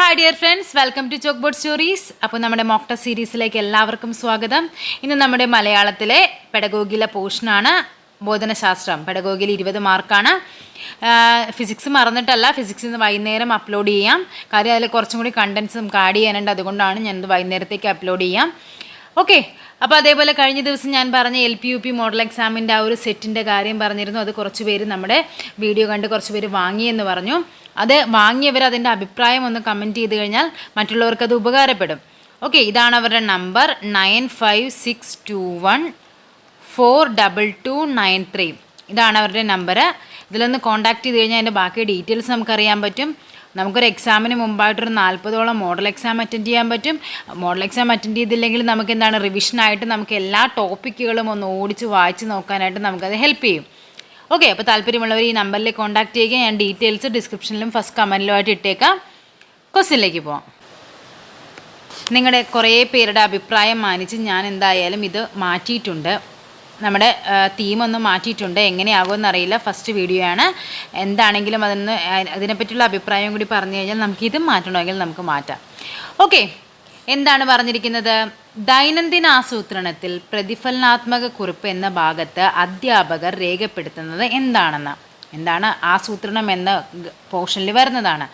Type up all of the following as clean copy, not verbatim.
Hi dear friends, welcome to chalkboard stories. അപ്പോൾ നമ്മുടെ mock test സീരീസിലേക്ക് എല്ലാവർക്കും സ്വാഗതം. ഇന്ന് നമ്മുടെ മലയാളത്തിലെ പെഡഗോഗിയിലെ പോർഷനാണ് ബോധനശാസ്ത്രം. പെഡഗോഗിയിൽ 20 മാർക്കാണ്. ഫിസിക്സ് മറന്നിട്ടല്ല, ഫിസിക്സ് ഇന്ന് വൈകുന്നേരം അപ്ലോഡ് ചെയ്യാം. കാര്യം അതിൽ കുറച്ചും കൂടി കണ്ടൻസ് നമുക്ക് ആഡ് ചെയ്യാനുണ്ട്, അതുകൊണ്ടാണ് ഞാനിത് വൈകുന്നേരത്തേക്ക് അപ്ലോഡ് ചെയ്യാം. ഓക്കെ. അപ്പോൾ അതേപോലെ കഴിഞ്ഞ ദിവസം ഞാൻ പറഞ്ഞ LP UP മോഡൽ എക്സാമിൻ്റെ ആ ഒരു സെറ്റിൻ്റെ കാര്യം പറഞ്ഞിരുന്നു. അത് കുറച്ച് പേര് നമ്മുടെ വീഡിയോ കണ്ട് കുറച്ച് പേര് വാങ്ങിയെന്ന് പറഞ്ഞു. അത് വാങ്ങിയവർ അതിൻ്റെ അഭിപ്രായം ഒന്ന് കമൻറ്റ് ചെയ്ത് കഴിഞ്ഞാൽ മറ്റുള്ളവർക്ക് അത് ഉപകാരപ്പെടും. ഓക്കെ, ഇതാണ് അവരുടെ നമ്പർ 9562142293. ഇതാണ് അവരുടെ നമ്പർ. ഇതിലൊന്ന് കോൺടാക്റ്റ് ചെയ്ത് കഴിഞ്ഞാൽ അതിൻ്റെ ബാക്കി ഡീറ്റെയിൽസ് നമുക്കറിയാൻ പറ്റും. നമുക്കൊരു എക്സാമിന് മുമ്പായിട്ടൊരു 40ഓളം മോഡൽ എക്സാം അറ്റൻഡ് ചെയ്യാൻ പറ്റും. മോഡൽ എക്സാം അറ്റൻഡ് ചെയ്തില്ലെങ്കിൽ നമുക്ക് എന്താണ് റിവിഷനായിട്ട് നമുക്ക് എല്ലാ ടോപ്പിക്കുകളും ഒന്ന് ഓടിച്ച് വായിച്ച് നോക്കാനായിട്ട് നമുക്കത് ഹെൽപ്പ് ചെയ്യും. ഓക്കെ, അപ്പോൾ താല്പര്യമുള്ളവർ ഈ നമ്പറിൽ കോൺടാക്റ്റ് ചെയ്യുക. ഞാൻ ഡീറ്റെയിൽസ് ഡിസ്ക്രിപ്ഷനിലും ഫസ്റ്റ് കമൻറ്റിലുമായിട്ട് ഇട്ടേക്കാം. ക്വസ്റ്റ്യനിലേക്ക് പോവാം. നിങ്ങളുടെ കുറേ പേരുടെ അഭിപ്രായം മാനിച്ച് ഞാൻ എന്തായാലും ഇത് മാറ്റിയിട്ടുണ്ട്. നമ്മുടെ തീമൊന്നും മാറ്റിയിട്ടുണ്ട്. എങ്ങനെയാകുമെന്നറിയില്ല, ഫസ്റ്റ് വീഡിയോ ആണ്. എന്താണെങ്കിലും അതിനെപ്പറ്റിയുള്ള അഭിപ്രായം കൂടി പറഞ്ഞു കഴിഞ്ഞാൽ നമുക്കിത് മാറ്റണമെങ്കിൽ നമുക്ക് മാറ്റാം. ഓക്കെ, എന്താണ് പറഞ്ഞിരിക്കുന്നത്? ദൈനംദിന ആസൂത്രണത്തിൽ പ്രതിഫലനാത്മക കുറിപ്പ് എന്ന ഭാഗത്ത് അധ്യാപകർ രേഖപ്പെടുത്തുന്നത് എന്താണ് ആസൂത്രണം എന്ന പോർഷനിൽ വരുന്നതാണ്.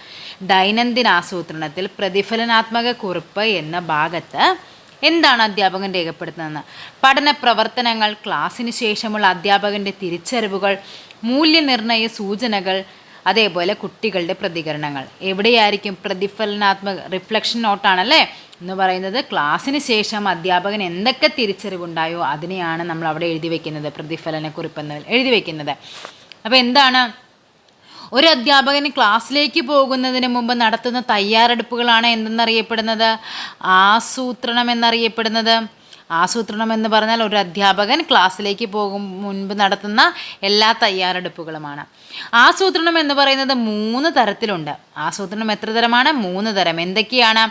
ദൈനംദിന ആസൂത്രണത്തിൽ പ്രതിഫലനാത്മക കുറിപ്പ് എന്ന ഭാഗത്ത് എന്താണ് അധ്യാപകൻ രേഖപ്പെടുത്തുന്നത്? പഠന പ്രവർത്തനങ്ങൾ, ക്ലാസ്സിന് ശേഷമുള്ള അധ്യാപകൻ്റെ തിരിച്ചറിവുകൾ, മൂല്യനിർണ്ണയ സൂചനകൾ, അതേപോലെ കുട്ടികളുടെ പ്രതികരണങ്ങൾ. എവിടെയായിരിക്കും റിഫ്ലക്ഷൻ നോട്ടാണല്ലേ എന്ന് പറയുന്നത്. ക്ലാസ്സിന് ശേഷം അധ്യാപകൻ എന്തൊക്കെ തിരിച്ചറിവുണ്ടായോ അതിനെയാണ് നമ്മൾ അവിടെ എഴുതി വയ്ക്കുന്നത്, പ്രതിഫലനക്കുറിപ്പെന്ന് എഴുതി വയ്ക്കുന്നത്. അപ്പോൾ എന്താണ് ഒരു അധ്യാപകന് ക്ലാസ്സിലേക്ക് പോകുന്നതിന് മുമ്പ് നടത്തുന്ന തയ്യാറെടുപ്പുകളാണ് എന്തെന്നറിയപ്പെടുന്നത്? ആസൂത്രണം എന്നറിയപ്പെടുന്നത്. ആസൂത്രണം എന്ന് പറഞ്ഞാൽ ഒരു അധ്യാപകൻ ക്ലാസ്സിലേക്ക് പോകും മുൻപ് നടത്തുന്ന എല്ലാ തയ്യാറെടുപ്പുകളുമാണ്. ആസൂത്രണം എന്ന് പറയുന്നത് 3 തരത്തിലുണ്ട്. ആസൂത്രണം എത്ര തരമാണ്? 3 തരം. എന്തൊക്കെയാണ്?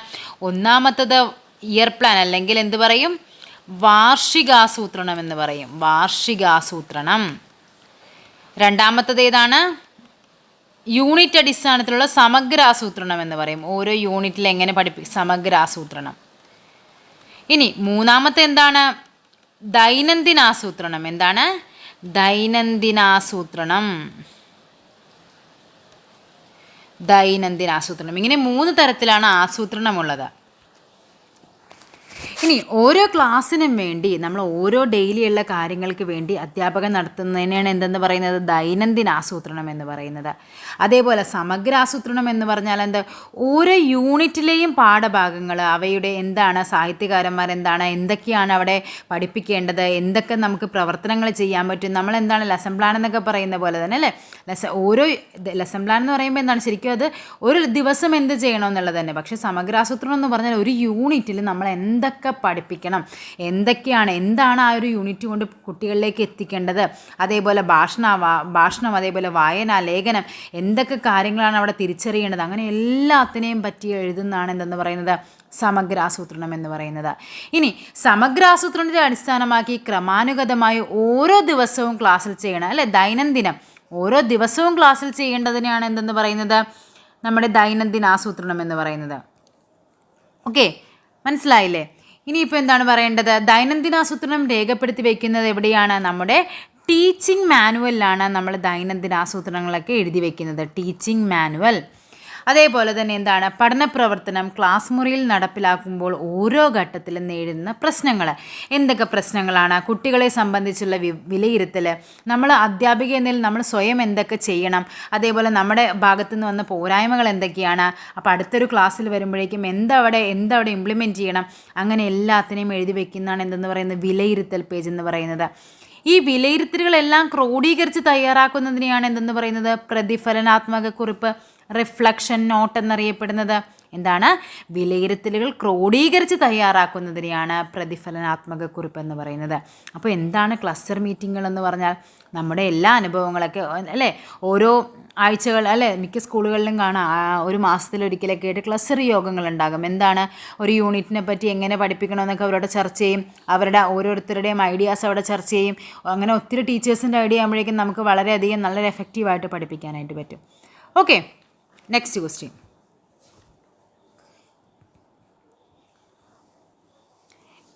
ഒന്നാമത്തത് ഇയർ പ്ലാൻ, അല്ലെങ്കിൽ എന്ത് പറയും? വാർഷികാസൂത്രണം എന്ന് പറയും. വാർഷികാസൂത്രണം. രണ്ടാമത്തത് ഏതാണ്? യൂണിറ്റ് അടിസ്ഥാനത്തിലുള്ള സമഗ്രാസൂത്രണം എന്ന് പറയും. ഓരോ യൂണിറ്റിൽ എങ്ങനെ സമഗ്രാസൂത്രണം. ഇനി മൂന്നാമത്തെ എന്താണ്? ദൈനംദിനാസൂത്രണം. എന്താണ്? ദൈനംദിനാസൂത്രണം. ഇങ്ങനെ 3 തരത്തിലാണ് ആസൂത്രണമുള്ളത്. ഇനി ഓരോ ക്ലാസ്സിനും വേണ്ടി നമ്മൾ ഓരോ ഡെയിലിയുള്ള കാര്യങ്ങൾക്ക് വേണ്ടി അധ്യാപകൻ നടത്തുന്നതിനാണ് എന്തെന്ന് പറയുന്നത്? ദൈനംദിന ആസൂത്രണം എന്ന് പറയുന്നത്. അതേപോലെ സമഗ്രാസൂത്രണം എന്ന് പറഞ്ഞാൽ ഓരോ യൂണിറ്റിലെയും പാഠഭാഗങ്ങൾ, അവയുടെ എന്താണ് സാഹിത്യകാരന്മാർ എന്തൊക്കെയാണ് അവിടെ പഠിപ്പിക്കേണ്ടത്, എന്തൊക്കെ നമുക്ക് പ്രവർത്തനങ്ങൾ ചെയ്യാൻ പറ്റും, നമ്മളെന്താണ് ലെസൺ പ്ലാൻ എന്നൊക്കെ പറയുന്ന പോലെ തന്നെ അല്ലേ. ഓരോ ലെസൺ പ്ലാൻ എന്ന് പറയുമ്പോൾ എന്താണ് ശരിക്കും അത് ഒരു ദിവസം എന്ത് ചെയ്യണമെന്നുള്ളത് തന്നെ. പക്ഷേ സമഗ്രാസൂത്രണം എന്ന് പറഞ്ഞാൽ ഒരു യൂണിറ്റിൽ നമ്മൾ എന്തൊക്കെ പഠിപ്പിക്കണം, എന്താണ് ആ ഒരു യൂണിറ്റ് കൊണ്ട് കുട്ടികളിലേക്ക് എത്തിക്കേണ്ടത്, അതേപോലെ ഭാഷണം, അതേപോലെ വായന, ലേഖനം, എന്തൊക്കെ കാര്യങ്ങളാണ് അവിടെ തിരിച്ചറിയേണ്ടത്, അങ്ങനെ എല്ലാത്തിനെയും പറ്റി എഴുതുന്നതാണ് എന്തെന്ന് പറയുന്നത്? സമഗ്രാസൂത്രണം എന്ന് പറയുന്നത്. ഇനി സമഗ്രാസൂത്രണത്തെ അടിസ്ഥാനമാക്കി ക്രമാനുഗതമായി ഓരോ ദിവസവും ക്ലാസ്സിൽ ചെയ്യണം അല്ലേ. ദൈനംദിനം ഓരോ ദിവസവും ക്ലാസ്സിൽ ചെയ്യേണ്ടതിനെയാണ് എന്തെന്ന് പറയുന്നത്? നമ്മുടെ ദൈനംദിനാസൂത്രണം എന്ന് പറയുന്നത്. ഓക്കെ, മനസ്സിലായില്ലേ? ഇനിയിപ്പോൾ എന്താണ് പറയേണ്ടത്? ദൈനംദിനാസൂത്രണം രേഖപ്പെടുത്തി വയ്ക്കുന്നത് എവിടെയാണ്? നമ്മുടെ ടീച്ചിങ് മാനുവലിലാണ് നമ്മൾ ദൈനംദിനാസൂത്രണങ്ങളൊക്കെ എഴുതി വയ്ക്കുന്നത്. Teaching manual. അതേപോലെ തന്നെ എന്താണ്? പഠന പ്രവർത്തനം ക്ലാസ് മുറിയിൽ നടപ്പിലാക്കുമ്പോൾ ഓരോ ഘട്ടത്തിലും നേരിടുന്ന പ്രശ്നങ്ങൾ. എന്തൊക്കെ പ്രശ്നങ്ങളാണ്? കുട്ടികളെ സംബന്ധിച്ചുള്ള വിലയിരുത്തൽ, നമ്മൾ അധ്യാപിക എന്നതിൽ നമ്മൾ സ്വയം എന്തൊക്കെ ചെയ്യണം, അതേപോലെ നമ്മുടെ ഭാഗത്തു നിന്ന് വന്ന പോരായ്മകൾ എന്തൊക്കെയാണ്, അപ്പോൾ അടുത്തൊരു ക്ലാസ്സിൽ വരുമ്പോഴേക്കും എന്തവിടെ ഇംപ്ലിമെൻറ്റ് ചെയ്യണം, അങ്ങനെ എല്ലാത്തിനെയും എഴുതി വയ്ക്കുന്നതാണ് എന്തെന്ന് പറയുന്നത്? വിലയിരുത്തൽ പേജ് എന്ന് പറയുന്നത്. ഈ വിലയിരുത്തലുകളെല്ലാം ക്രോഡീകരിച്ച് തയ്യാറാക്കുന്നതിനെയാണ് എന്തെന്ന് പറയുന്നത്? പ്രതിഫലനാത്മക കുറിപ്പ്, റിഫ്ലക്ഷൻ നോട്ട് എന്നറിയപ്പെടുന്നത്. എന്താണ്? വിലയിരുത്തലുകൾ ക്രോഡീകരിച്ച് തയ്യാറാക്കുന്നതിനെയാണ് പ്രതിഫലനാത്മക കുറിപ്പ് എന്ന് പറയുന്നത്. അപ്പോൾ എന്താണ് ക്ലസ്റ്റർ മീറ്റിങ്ങുകൾ എന്ന് പറഞ്ഞാൽ? നമ്മുടെ എല്ലാ അനുഭവങ്ങളൊക്കെ അല്ലേ, ഓരോ ആഴ്ചകൾ അല്ലേ, മിക്ക സ്കൂളുകളിലും കാണാം ഒരു മാസത്തിലൊരിക്കലൊക്കെ ആയിട്ട് ക്ലസ്റ്റർ യോഗങ്ങൾ ഉണ്ടാകും. എന്താണ്? ഒരു യൂണിറ്റിനെ പറ്റി എങ്ങനെ പഠിപ്പിക്കണമെന്നൊക്കെ അവരോട് ചർച്ച ചെയ്യും. അവരുടെ ഓരോരുത്തരുടെയും ഐഡിയാസ് അവിടെ ചർച്ച ചെയ്യും. അങ്ങനെ ഒത്തിരി ടീച്ചേഴ്സിൻ്റെ ഐഡിയ ആകുമ്പോഴേക്കും നമുക്ക് വളരെയധികം നല്ലൊരു എഫക്റ്റീവായിട്ട് പഠിപ്പിക്കാനായിട്ട് പറ്റും. Okay, next question.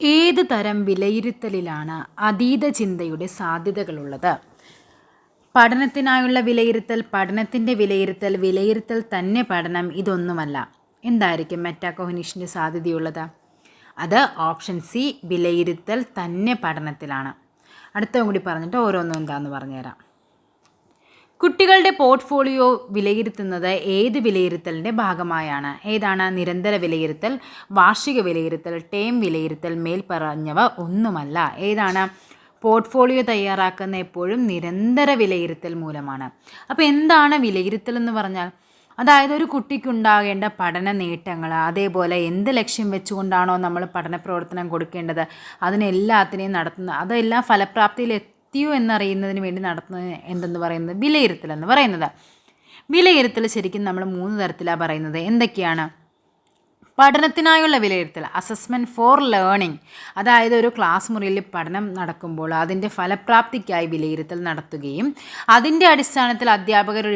ഏത് തരം വിലയിരുത്തലിലാണ് അതീത ചിന്തയുടെ സാധ്യതകളുള്ളത്? പഠനത്തിനായുള്ള വിലയിരുത്തൽ, പഠനത്തിൻ്റെ വിലയിരുത്തൽ, വിലയിരുത്തൽ തന്നെ പഠനം, ഇതൊന്നുമല്ല. എന്തായിരിക്കും മെറ്റാകോഗ്നിഷന് സാധ്യതയുള്ളത്? അത് ഓപ്ഷൻ സി, വിലയിരുത്തൽ തന്നെ പഠനത്തിലാണ്. അടുത്തതും കൂടി പറഞ്ഞിട്ട് ഓരോന്നും എന്താണെന്ന് പറഞ്ഞുതരാം. കുട്ടികളുടെ പോർട്ട്ഫോളിയോ വിലയിരുത്തുന്നത് ഏത് വിലയിരുത്തലിൻ്റെ ഭാഗമായാണ്? ഏതാണ്? നിരന്തര വിലയിരുത്തൽ, വാർഷിക വിലയിരുത്തൽ, ടേം വിലയിരുത്തൽ, മേൽ പറഞ്ഞവ ഒന്നുമല്ല. ഏതാണ്? പോർട്ട്ഫോളിയോ തയ്യാറാക്കുന്ന എപ്പോഴും നിരന്തര വിലയിരുത്തൽ മൂലമാണ്. അപ്പോൾ എന്താണ് വിലയിരുത്തൽ എന്ന് പറഞ്ഞാൽ? അതായത് ഒരു കുട്ടിക്കുണ്ടാകേണ്ട പഠന നേട്ടങ്ങൾ, അതേപോലെ എന്ത് ലക്ഷ്യം വെച്ചുകൊണ്ടാണോ നമ്മൾ പഠന പ്രവർത്തനം കൊടുക്കേണ്ടത്, അതിനെല്ലാത്തിനെയും നടത്തുന്ന, അതെല്ലാം ഫലപ്രാപ്തിയിൽ എത്തിയോ എന്നറിയുന്നതിന് വേണ്ടി നടത്തുന്നത് എന്തെന്ന് പറയുന്നത് വിലയിരുത്തൽ എന്ന് പറയുന്നത്. വിലയിരുത്തൽ ശരിക്കും നമ്മൾ 3 തരത്തിലാണ് പറയുന്നത്. എന്തൊക്കെയാണ്? പഠനത്തിനായുള്ള വിലയിരുത്തൽ, അസസ്മെൻറ്റ് ഫോർ ലേണിംഗ്. അതായത് ഒരു ക്ലാസ് മുറിയിൽ പഠനം നടക്കുമ്പോൾ അതിൻ്റെ ഫലപ്രാപ്തിക്കായി വിലയിരുത്തൽ നടത്തുകയും അതിൻ്റെ അടിസ്ഥാനത്തിൽ അധ്യാപകർ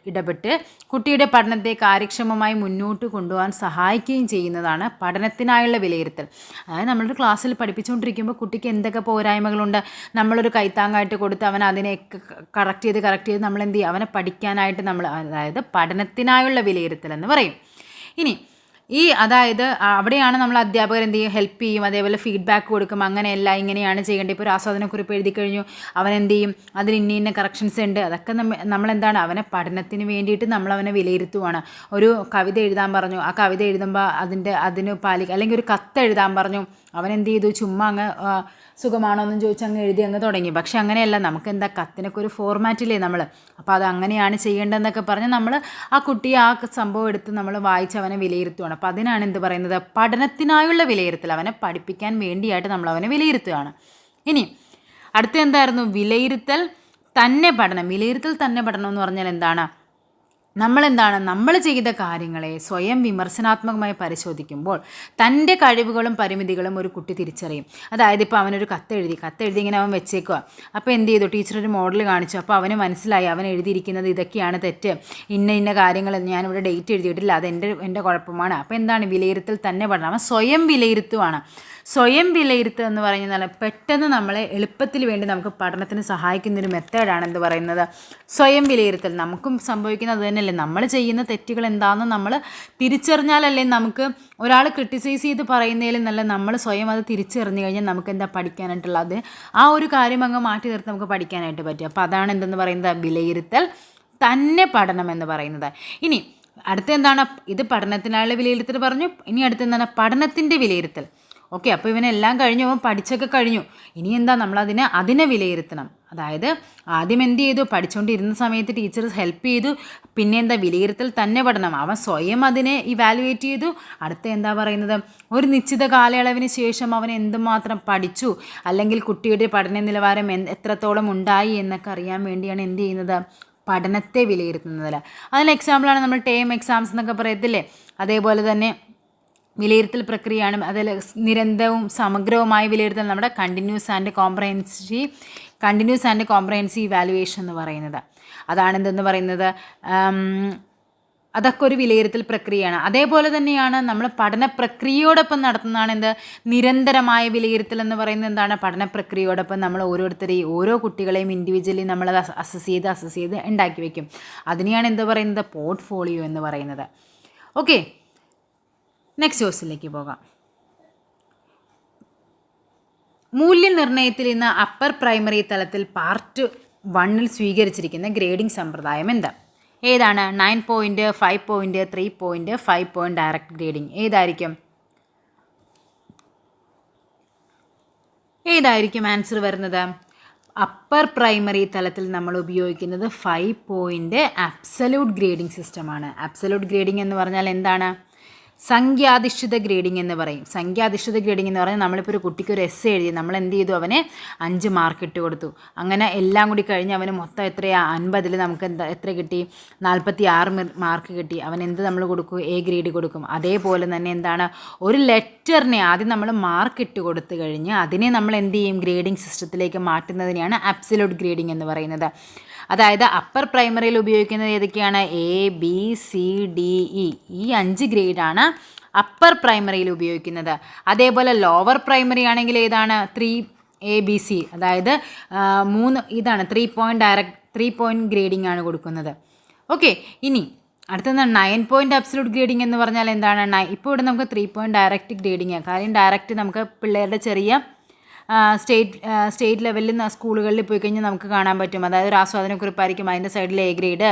ഇടപെട്ട് കുട്ടിയുടെ പഠനത്തെ കാര്യക്ഷമമായി മുന്നോട്ട് കൊണ്ടുപോകാൻ സഹായിക്കുകയും ചെയ്യുന്നതാണ് പഠനത്തിനായുള്ള വിലയിരുത്തൽ. അതായത് നമ്മളൊരു ക്ലാസ്സിൽ പഠിപ്പിച്ചുകൊണ്ടിരിക്കുമ്പോൾ കുട്ടിക്ക് എന്തൊക്കെ പോരായ്മകളുണ്ട്, നമ്മളൊരു കൈത്താങ്ങായിട്ട് കൊടുത്ത് അവൻ അതിനെ കറക്റ്റ് ചെയ്ത് നമ്മൾ എന്ത് ചെയ്യും, അവനെ പഠിക്കാനായിട്ട് നമ്മൾ, അതായത് പഠനത്തിനായുള്ള വിലയിരുത്തൽ എന്ന് പറയും. ഇനി അതായത് അവിടെയാണ് നമ്മൾ അധ്യാപകർ എന്ത് ചെയ്യും, ഹെൽപ്പ് ചെയ്യും, അതേപോലെ ഫീഡ്ബാക്ക് കൊടുക്കും. അങ്ങനെയല്ല, ഇങ്ങനെയാണ് ചെയ്യേണ്ടത്. ഇപ്പോൾ ഒരു ആസ്വാദനക്കുറിപ്പ് എഴുതി കഴിഞ്ഞു, അവൻ എന്ത് ചെയ്യും, അതിൽ ഇന്ന കറക്ഷൻസ് ഉണ്ട്, അതൊക്കെ നമ്മളെന്താണ്, അവനെ പഠനത്തിന് വേണ്ടിയിട്ട് നമ്മളവനെ വിലയിരുത്തുവാണ്. ഒരു കവിത എഴുതാൻ പറഞ്ഞു, ആ കവിത എഴുതുമ്പോൾ അതിന് അല്ലെങ്കിൽ ഒരു കത്ത് എഴുതാൻ പറഞ്ഞു, അവൻ എന്ത് ചെയ്തു, ചുമ്മാ അങ്ങ് സുഖമാണോ എന്നും ചോദിച്ച് അങ്ങ് എഴുതി അങ്ങ് തുടങ്ങി. പക്ഷെ അങ്ങനെയല്ല, നമുക്ക് എന്താ, കത്തിനൊക്കെ ഒരു ഫോർമാറ്റില്ലേ നമ്മൾ, അപ്പോൾ അത് അങ്ങനെയാണ് ചെയ്യേണ്ടതെന്നൊക്കെ പറഞ്ഞ് നമ്മൾ ആ കുട്ടിയെ ആ സംഭവം എടുത്ത് നമ്മൾ വായിച്ച് അവനെ വിലയിരുത്തുകയാണ്. അപ്പോൾ അതിനാണ് എന്ത് പറയുന്നത്, പഠനത്തിനായുള്ള വിലയിരുത്തൽ. അവനെ പഠിപ്പിക്കാൻ വേണ്ടിയായിട്ട് നമ്മൾ അവനെ വിലയിരുത്തുകയാണ്. ഇനി അടുത്ത എന്തായിരുന്നു? വിലയിരുത്തൽ തന്നെ പഠനം. വിലയിരുത്തൽ തന്നെ പഠനം എന്ന് പറഞ്ഞാൽ എന്താണ്? നമ്മൾ ചെയ്ത കാര്യങ്ങളെ സ്വയം വിമർശനാത്മകമായി പരിശോധിക്കുമ്പോൾ തൻ്റെ കഴിവുകളും പരിമിതികളും ഒരു കുട്ടി തിരിച്ചറിയും. അതായത് ഇപ്പോൾ അവനൊരു കത്തെഴുതി ഇങ്ങനെ അവൻ വെച്ചേക്കുക. അപ്പോൾ എന്ത് ചെയ്തു, ടീച്ചർ ഒരു മോഡൽ കാണിച്ചു. അപ്പോൾ അവന് മനസ്സിലായി അവൻ എഴുതിയിരിക്കുന്നത് ഇതൊക്കെയാണ് തെറ്റ്, ഇന്ന കാര്യങ്ങൾ ഞാനിവിടെ ഡേറ്റ് എഴുതിയിട്ടില്ല, അത് എൻ്റെ കുഴപ്പമാണ്. അപ്പോൾ എന്താണ്? വിലയിരുത്തൽ തന്നെ പഠനം. അവൻ സ്വയം വിലയിരുത്തുവാണ്. സ്വയം വിലയിരുത്തുക എന്ന് പറഞ്ഞാൽ പെട്ടെന്ന് നമ്മളെ എളുപ്പത്തിൽ വേണ്ടി നമുക്ക് പഠനത്തിന് സഹായിക്കുന്നൊരു മെത്തേഡാണ് എന്ത് പറയുന്നത്, സ്വയം വിലയിരുത്തൽ. നമുക്കും സംഭവിക്കുന്നത് തന്നെയല്ലേ, നമ്മൾ ചെയ്യുന്ന തെറ്റുകൾ എന്താണെന്ന് നമ്മൾ തിരിച്ചറിഞ്ഞാലല്ലേ നമുക്ക് ഒരാൾ ക്രിട്ടിസൈസ് ചെയ്ത് പറയുന്നതിലും നല്ല നമ്മൾ സ്വയം അത് തിരിച്ചറിഞ്ഞു കഴിഞ്ഞാൽ നമുക്ക് എന്താ പഠിക്കാനായിട്ടുള്ളത്, ആ ഒരു കാര്യം അങ്ങ് മാറ്റി നിർത്തി നമുക്ക് പഠിക്കാനായിട്ട് പറ്റും. അപ്പോൾ അതാണ് എന്തെന്ന് പറയുന്നത്, വിലയിരുത്തൽ തന്നെ പഠനം എന്ന് പറയുന്നത്. ഇനി അടുത്ത എന്താണ്? ഇത് പഠനത്തിനായുള്ള വിലയിരുത്തൽ പറഞ്ഞു. ഇനി അടുത്ത എന്താണ്? പഠനത്തിൻ്റെ വിലയിരുത്തൽ. ഓക്കെ, അപ്പോൾ ഇവനെല്ലാം കഴിഞ്ഞു, അവൻ പഠിച്ചൊക്കെ കഴിഞ്ഞു. ഇനി എന്താ, അതിനെ വിലയിരുത്തണം. അതായത് ആദ്യം എന്ത് ചെയ്തു, പഠിച്ചുകൊണ്ടിരുന്ന സമയത്ത് ടീച്ചർ ഹെൽപ്പ് ചെയ്തു. പിന്നെ എന്താ, വിലയിരുത്തൽ തന്നെ പഠനം. അവൻ സ്വയം അതിനെ ഇവാലുവേറ്റ് ചെയ്തു. അടുത്ത എന്താ പറയുന്നത്, ഒരു നിശ്ചിത കാലയളവിന് ശേഷം അവൻ എന്തുമാത്രം പഠിച്ചു, അല്ലെങ്കിൽ കുട്ടിയുടെ പഠന നിലവാരം എത്രത്തോളം ഉണ്ടായി എന്നൊക്കെ അറിയാൻ വേണ്ടിയാണ് എന്ത് ചെയ്യുന്നത്, പഠനത്തെ വിലയിരുത്തുന്നത്. അതിന് എക്സാമ്പിളാണ് നമ്മൾ ടേം എക്സാംസ് എന്നൊക്കെ പറയത്തില്ലേ, അതേപോലെ തന്നെ വിലയിരുത്തൽ പ്രക്രിയയാണ്. അതിൽ നിരന്തരവും സമഗ്രവുമായ വിലയിരുത്തൽ നമ്മുടെ കണ്ടിന്യൂസ് ആൻഡ് കോംപ്രഹെൻസീവ് ഇവാലുവേഷൻ എന്ന് പറയുന്നത്. അതാണ് എന്തെന്ന് പറയുന്നത്, അതൊക്കെ ഒരു വിലയിരുത്തൽ പ്രക്രിയയാണ്. അതേപോലെ തന്നെയാണ് നമ്മൾ പഠന പ്രക്രിയയോടൊപ്പം നടത്തുന്നതാണ് നിരന്തരമായ വിലയിരുത്തൽ എന്ന് പറയുന്നത്. എന്താണ്? പഠന പ്രക്രിയയോടൊപ്പം നമ്മൾ ഓരോ കുട്ടികളെയും ഇൻഡിവിജ്വലി നമ്മൾ അസസ് ചെയ്ത് ഉണ്ടാക്കി വയ്ക്കും. അതിനെയാണ് എന്ത് പറയുന്നത്, പോർട്ട്ഫോളിയോ എന്ന് പറയുന്നത്. ഓക്കെ, നെക്സ്റ്റ് ക്വസ്റ്റ്യനിലേക്ക് പോകാം. മൂല്യനിർണ്ണയത്തിൽ ഇന്ന് അപ്പർ പ്രൈമറി തലത്തിൽ പാർട്ട് 1 സ്വീകരിച്ചിരിക്കുന്ന ഗ്രേഡിംഗ് സമ്പ്രദായം എന്താ? ഏതാണ്? 9 point, 5 point, 3 point, 5 point direct grading. ഏതായിരിക്കും ആൻസർ വരുന്നത്? അപ്പർ പ്രൈമറി തലത്തിൽ നമ്മൾ ഉപയോഗിക്കുന്നത് 5 പോയിൻ്റ് അബ്സല്യൂട്ട് ഗ്രേഡിംഗ് സിസ്റ്റമാണ്. അബ്സല്യൂട്ട് ഗ്രേഡിംഗ് എന്ന് പറഞ്ഞാൽ എന്താണ്? സംഖ്യാധിഷ്ഠിത ഗ്രേഡിംഗ് എന്ന് പറയും. സംഖ്യാധിഷ്ഠിത ഗ്രേഡിംഗ് എന്ന് പറഞ്ഞാൽ നമ്മളിപ്പോൾ ഒരു കുട്ടിക്ക് ഒരു എസ്സേ എഴുതി, നമ്മൾ എന്ത് ചെയ്തു, അവനെ 5 മാർക്ക് ഇട്ട് കൊടുത്തു. അങ്ങനെ എല്ലാം കൂടി കഴിഞ്ഞ് അവന് മൊത്തം എത്രയാണ്, 50-ൽ നമുക്ക് എത്ര കിട്ടി, 46 മാർക്ക് കിട്ടി. അവൻ എന്ത് നമ്മൾ കൊടുക്കും, എ ഗ്രേഡ് കൊടുക്കും. അതേപോലെ തന്നെ എന്താണ്, ഒരു ലെറ്ററിനെ ആദ്യം നമ്മൾ മാർക്ക് ഇട്ട് കൊടുത്തു കഴിഞ്ഞ് അതിനെ നമ്മൾ എന്ത് ചെയ്യും, ഗ്രേഡിംഗ് സിസ്റ്റത്തിലേക്ക് മാറ്റുന്നതിനെയാണ് അബ്സല്യൂട്ട് ഗ്രേഡിംഗ് എന്ന് പറയുന്നത്. അതായത് അപ്പർ പ്രൈമറിയിൽ ഉപയോഗിക്കുന്നത് ഏതൊക്കെയാണ്? A, B, C, D, E. ഈ 5 ഗ്രേഡാണ് അപ്പർ പ്രൈമറിയിൽ ഉപയോഗിക്കുന്നത്. അതേപോലെ ലോവർ പ്രൈമറി ആണെങ്കിൽ ഏതാണ് 3ABC, അതായത് 3 ഇതാണ് 3 പോയിൻറ്റ് ഗ്രേഡിംഗ് ആണ് കൊടുക്കുന്നത്. ഓക്കെ, ഇനി അടുത്തത് 9 പോയിൻറ്റ് അബ്സല്യൂട്ട് ഗ്രേഡിംഗ് എന്ന് പറഞ്ഞാൽ എന്താണ്? ഇപ്പോൾ ഇവിടെ നമുക്ക് 3 പോയിൻറ്റ് ഡയറക്റ്റ് ഗ്രേഡിംഗ്. കാര്യം ഡയറക്റ്റ് നമുക്ക് പിള്ളേരുടെ ചെറിയ സ്റ്റേറ്റ് ലെവലിൽ സ്കൂളുകളിൽ പോയി കഴിഞ്ഞാൽ നമുക്ക് കാണാൻ പറ്റും. അതായത് ഒരു ആസ്വാദനക്കുറിപ്പായിരിക്കും, അതിൻ്റെ സൈഡിൽ A ഗ്രേഡ്,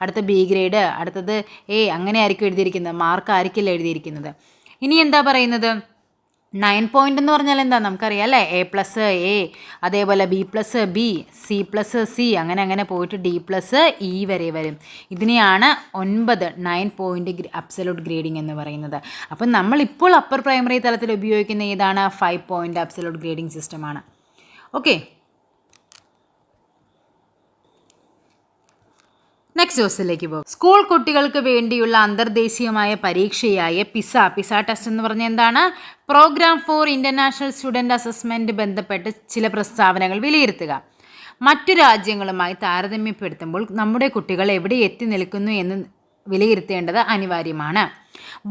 അടുത്ത B ഗ്രേഡ്, അടുത്തത് A, അങ്ങനെ ആയിരിക്കും എഴുതിയിരിക്കുന്നത്. മാർക്ക് ആയിരിക്കില്ല എഴുതിയിരിക്കുന്നത്. ഇനി എന്താ പറയുന്നത്? 9 പോയിൻ്റ് എന്ന് പറഞ്ഞാൽ എന്താ നമുക്കറിയാം അല്ലേ? A+A, അതേപോലെ B+B, C+C, അങ്ങനെ പോയിട്ട് D+E വരെ വരും. ഇതിനെയാണ് 9 പോയിൻ്റ് അബ്സല്യൂട്ട് ഗ്രേഡിംഗ് എന്ന് പറയുന്നത്. അപ്പം നമ്മളിപ്പോൾ അപ്പർ പ്രൈമറി തലത്തിൽ ഉപയോഗിക്കുന്ന ഏതാണ്? 5 പോയിൻ്റ് അബ്സല്യൂട്ട് ഗ്രേഡിംഗ് സിസ്റ്റമാണ്. ഓക്കെ, നെക്സ്റ്റ് ക്വസ്റ്റ്യനിലേക്ക് പോകും. സ്കൂൾ കുട്ടികൾക്ക് വേണ്ടിയുള്ള അന്തർദേശീയമായ പരീക്ഷയായ പിസ ടെസ്റ്റ് എന്ന് പറഞ്ഞാൽ എന്താണ്? Programme for international student assessment ബന്ധപ്പെട്ട് ചില പ്രസ്താവനകൾ വിലയിരുത്തുക. മറ്റു രാജ്യങ്ങളുമായി താരതമ്യപ്പെടുത്തുമ്പോൾ നമ്മുടെ കുട്ടികൾ എവിടെ എത്തി നിൽക്കുന്നു എന്ന് വിലയിരുത്തേണ്ടത് അനിവാര്യമാണ്.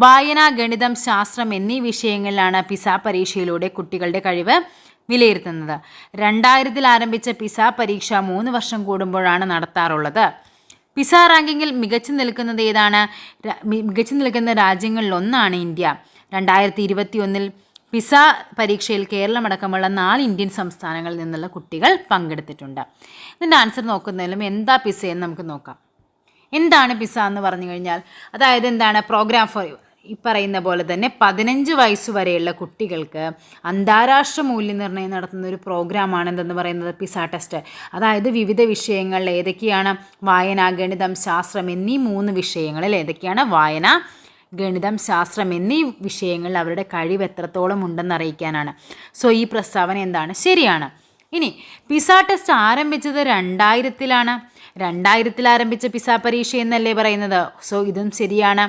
വായന, ഗണിതം, ശാസ്ത്രം എന്നീ വിഷയങ്ങളിലാണ് പിസ പരീക്ഷയിലൂടെ കുട്ടികളുടെ കഴിവ് വിലയിരുത്തുന്നത്. 2000 ആരംഭിച്ച പിസ പരീക്ഷ 3 വർഷം കൂടുമ്പോഴാണ് നടത്താറുള്ളത്. പിസ റാങ്കിങ്ങിൽ മികച്ചു നിൽക്കുന്നത് ഏതാണ്? മികച്ചു നിൽക്കുന്ന രാജ്യങ്ങളിലൊന്നാണ് ഇന്ത്യ. 2021 പിസ പരീക്ഷയിൽ കേരളമടക്കമുള്ള 4 ഇന്ത്യൻ സംസ്ഥാനങ്ങളിൽ നിന്നുള്ള കുട്ടികൾ പങ്കെടുത്തിട്ടുണ്ട്. ഇതിൻ്റെ ആൻസർ നോക്കുന്നതിലും എന്താ പിസ എന്ന് നമുക്ക് നോക്കാം. എന്താണ് പിസ എന്ന് പറഞ്ഞു കഴിഞ്ഞാൽ, അതായത് എന്താണ്? പ്രോഗ്രാം ഫോർ, ഈ പറയുന്ന പോലെ തന്നെ 15 വയസ്സ് വരെയുള്ള കുട്ടികൾക്ക് അന്താരാഷ്ട്ര മൂല്യനിർണ്ണയം നടത്തുന്ന ഒരു പ്രോഗ്രാമാണ് എന്തെന്ന് പറയുന്നത്? Pizza test. അതായത് വിവിധ വിഷയങ്ങളിൽ ഏതൊക്കെയാണ്? വായന, ഗണിതം, ശാസ്ത്രം എന്നീ 3 വിഷയങ്ങളിൽ ഏതൊക്കെയാണ്? വായന, ഗണിതം, ശാസ്ത്രം എന്നീ വിഷയങ്ങളിൽ അവരുടെ കഴിവ് എത്രത്തോളം ഉണ്ടെന്ന് അറിയിക്കാനാണ്. സോ ഈ പ്രസ്താവന എന്താണ്? ശരിയാണ്. ഇനി പിസ ടെസ്റ്റ് ആരംഭിച്ചത് 2000-ലാണ്. 2000 ആരംഭിച്ച പിസ പരീക്ഷ എന്നല്ലേ പറയുന്നത്? സോ ഇതും ശരിയാണ്.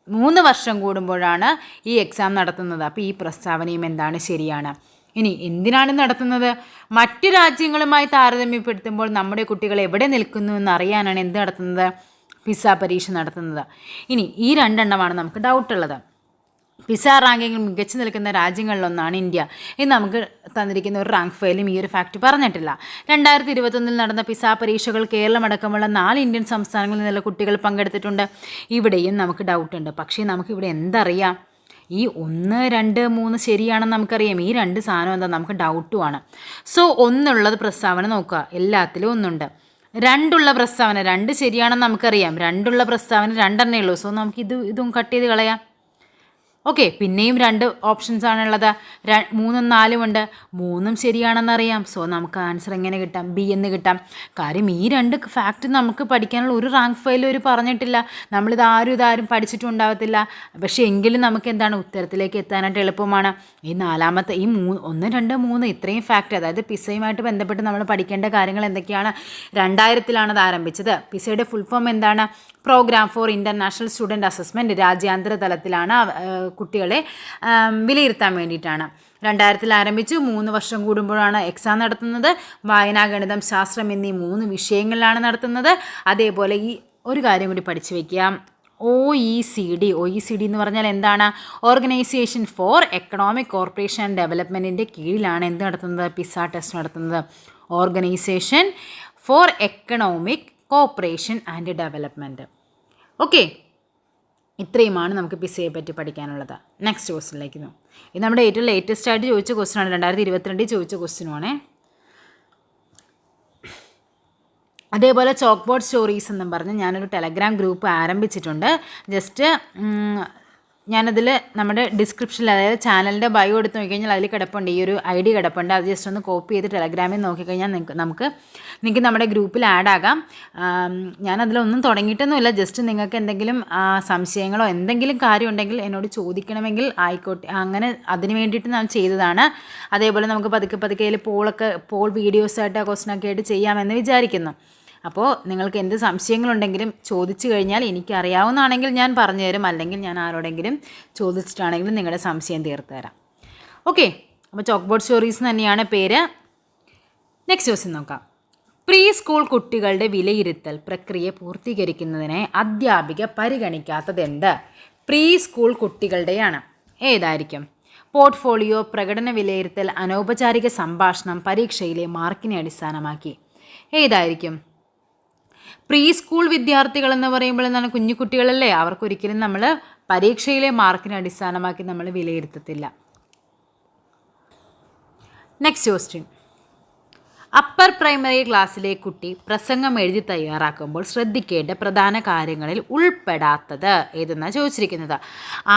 3 വർഷം കൂടുമ്പോഴാണ് ഈ എക്സാം നടത്തുന്നത്. അപ്പോൾ ഈ പ്രസ്താവനയും എന്താണ്? ശരിയാണ്. ഇനി എന്തിനാണ് നടത്തുന്നത്? മറ്റു രാജ്യങ്ങളുമായി താരതമ്യപ്പെടുത്തുമ്പോൾ നമ്മുടെ കുട്ടികൾ എവിടെ നിൽക്കുന്നു എന്നറിയാനാണ് എന്ത് നടത്തുന്നത്? പിസ പരീക്ഷ നടത്തുന്നത്. ഇനി ഈ 2 എണ്ണമാണ് നമുക്ക് ഡൗട്ടുള്ളത്. പിസ റാങ്കിങ്ങിൽ മികച്ചു നിൽക്കുന്ന രാജ്യങ്ങളിലൊന്നാണ് ഇന്ത്യ. ഇത് നമുക്ക് തന്നിരിക്കുന്ന ഒരു റാങ്ക് ഫയലും ഈ ഒരു ഫാക്റ്റ് പറഞ്ഞിട്ടില്ല. 2021 നടന്ന പിസ പരീക്ഷകൾ കേരളമടക്കമുള്ള 4 ഇന്ത്യൻ സംസ്ഥാനങ്ങളിൽ നിന്നുള്ള കുട്ടികൾ പങ്കെടുത്തിട്ടുണ്ട്. ഇവിടെയും നമുക്ക് ഡൗട്ടുണ്ട്. പക്ഷേ നമുക്കിവിടെ എന്തറിയാം? ഈ 1, 2, 3 ശരിയാണെന്ന് നമുക്കറിയാം. ഈ 2 സാധനം എന്താ? നമുക്ക് ഡൗട്ടുമാണ്. സോ 1 പ്രസ്താവന നോക്കുക, എല്ലാത്തിലും 1 ഉണ്ട്. 2 പ്രസ്താവന 2 ശരിയാണെന്ന് നമുക്കറിയാം. 2 പ്രസ്താവന 2 ഉള്ളൂ. സോ നമുക്ക് ഇതും കട്ട് ചെയ്ത് കളയാം. ഓക്കെ, പിന്നെയും 2 ഓപ്ഷൻസ് ആണുള്ളത്. 3ഉം 4ഉം ഉണ്ട്. 3ഉം ശരിയാണെന്നറിയാം. സോ നമുക്ക് ആൻസർ എങ്ങനെ കിട്ടാം? ബി എന്ന് കിട്ടാം. കാര്യം ഈ 2 ഫാക്റ്റ് നമുക്ക് പഠിക്കാനുള്ള ഒരു റാങ്ക് ഫയലും ഒരു പറഞ്ഞിട്ടില്ല. ഇതാരും പഠിച്ചിട്ടുണ്ടാവത്തില്ല. പക്ഷേ എങ്കിലും നമുക്ക് എന്താണ്? ഉത്തരത്തിലേക്ക് എത്താനായിട്ട് എളുപ്പമാണ്. ഈ 4ാമത്തെ ഈ 1, 2, 3 ഇത്രയും ഫാക്റ്റ്, അതായത് പിസയുമായിട്ട് ബന്ധപ്പെട്ട് നമ്മൾ പഠിക്കേണ്ട കാര്യങ്ങൾ എന്തൊക്കെയാണ്? 2000-ലാണ് അത് ആരംഭിച്ചത്. പിസയുടെ ഫുൾ ഫോം എന്താണ്? Programme for international student assessment. രാജ്യാന്തര തലത്തിലാണ് കുട്ടികളെ വിലയിരുത്താൻ വേണ്ടിയിട്ടാണ്. 2000 ആരംഭിച്ചു. 3 വർഷം കൂടുമ്പോഴാണ് എക്സാം നടത്തുന്നത്. വായന, ഗണിതം, ശാസ്ത്രം എന്നീ 3 വിഷയങ്ങളിലാണ് നടത്തുന്നത്. അതേപോലെ ഈ ഒരു കാര്യം കൂടി പഠിച്ചു വയ്ക്കുക. OECD എന്ന് പറഞ്ഞാൽ എന്താണ്? Organisation for economic corporation and ഡെവലപ്മെൻറ്റിൻ്റെ കീഴിലാണ് എന്ത് നടത്തുന്നത്? പിസ ടെസ്റ്റ് നടത്തുന്നത്. Organisation for economic corporation and development. Okay, ഇത്രയുമാണ് നമുക്ക് പിസയെ പറ്റി പഠിക്കാനുള്ളത്. നെക്സ്റ്റ് ക്വസ്റ്റ്യനിലേക്ക് പോകും. ഇത് നമ്മുടെ ഏറ്റവും ലേറ്റസ്റ്റ് ആയിട്ട് ചോദിച്ച ക്വസ്റ്റ്യനാണ്. 2022 ചോദിച്ച ക്വസ്റ്റ്യനുമാണ്. അതേപോലെ ചോക്ക് ബോർഡ് സ്റ്റോറീസ് എന്നും പറഞ്ഞ് ഞാനൊരു ടെലഗ്രാം ഗ്രൂപ്പ് ആരംഭിച്ചിട്ടുണ്ട്. ജസ്റ്റ് ഞാനതിൽ നമ്മുടെ ഡിസ്ക്രിപ്ഷനിൽ, അതായത് ചാനലിൻ്റെ ബയോ എടുത്ത് നോക്കിക്കഴിഞ്ഞാൽ അതിൽ കിടപ്പുണ്ട്, ഈ ഒരു ID കിടപ്പുണ്ട്. അത് ജസ്റ്റ് ഒന്ന് കോപ്പി ചെയ്ത് ടെലഗ്രാമിൽ നോക്കിക്കഴിഞ്ഞാൽ നിങ്ങൾക്ക് നമ്മുടെ ഗ്രൂപ്പിൽ ആഡ് ആകാം. ഞാനതിലൊന്നും തുടങ്ങിയിട്ടൊന്നുമില്ല. ജസ്റ്റ് നിങ്ങൾക്ക് എന്തെങ്കിലും സംശയങ്ങളോ എന്തെങ്കിലും കാര്യം ഉണ്ടെങ്കിൽ എന്നോട് ചോദിക്കണമെങ്കിൽ ആയിക്കോട്ടെ, അങ്ങനെ അതിന് വേണ്ടിയിട്ട് ഞാൻ ചെയ്തതാണ്. അതേപോലെ നമുക്ക് പതുക്കെ അതിൽ പോൾ വീഡിയോസായിട്ട് ക്വസ്റ്റ്യനൊക്കെ ആയിട്ട് ചെയ്യാമെന്ന് വിചാരിക്കുന്നു. അപ്പോൾ നിങ്ങൾക്ക് എന്ത് സംശയങ്ങളുണ്ടെങ്കിലും ചോദിച്ചു കഴിഞ്ഞാൽ എനിക്കറിയാവുന്നതാണെങ്കിൽ ഞാൻ പറഞ്ഞു തരും, അല്ലെങ്കിൽ ഞാൻ ആരോടെങ്കിലും ചോദിച്ചിട്ടാണെങ്കിലും നിങ്ങളുടെ സംശയം തീർത്ത് തരാം. ഓക്കെ, അപ്പോൾ ചോക്ക് ബോർഡ് സ്റ്റോറീസ് തന്നെയാണ് പേര്. നെക്സ്റ്റ് ക്വസ്റ്റ്യൻ നോക്കാം. പ്രീ സ്കൂൾ കുട്ടികളുടെ വിലയിരുത്തൽ പ്രക്രിയ പൂർത്തീകരിക്കുന്നതിനെ അധ്യാപിക പരിഗണിക്കാത്തതെന്ത്? Pre school കുട്ടികളുടെയാണ്. ഏതായിരിക്കും? പോർട്ട്ഫോളിയോ, പ്രകടന വിലയിരുത്തൽ, അനൗപചാരിക സംഭാഷണം, പരീക്ഷയിലെ മാർക്കിനെ അടിസ്ഥാനമാക്കി. ഏതായിരിക്കും? പ്രീ സ്കൂൾ വിദ്യാർത്ഥികൾ എന്ന് പറയുമ്പോൾ എന്താണ്, കുഞ്ഞു കുട്ടികളല്ലേ, അവർക്കൊരിക്കലും നമ്മൾ പരീക്ഷയിലെ മാർക്കിനെ അടിസ്ഥാനമാക്കി നമ്മൾ വിലയിരുത്തത്തില്ല. Next question. അപ്പർ പ്രൈമറി ക്ലാസ്സിലെ കുട്ടി പ്രസംഗം എഴുതി തയ്യാറാക്കുമ്പോൾ ശ്രദ്ധിക്കേണ്ട പ്രധാന കാര്യങ്ങളിൽ ഉൾപ്പെടാത്തത് ഏതെന്നാണ് ചോദിച്ചിരിക്കുന്നത്.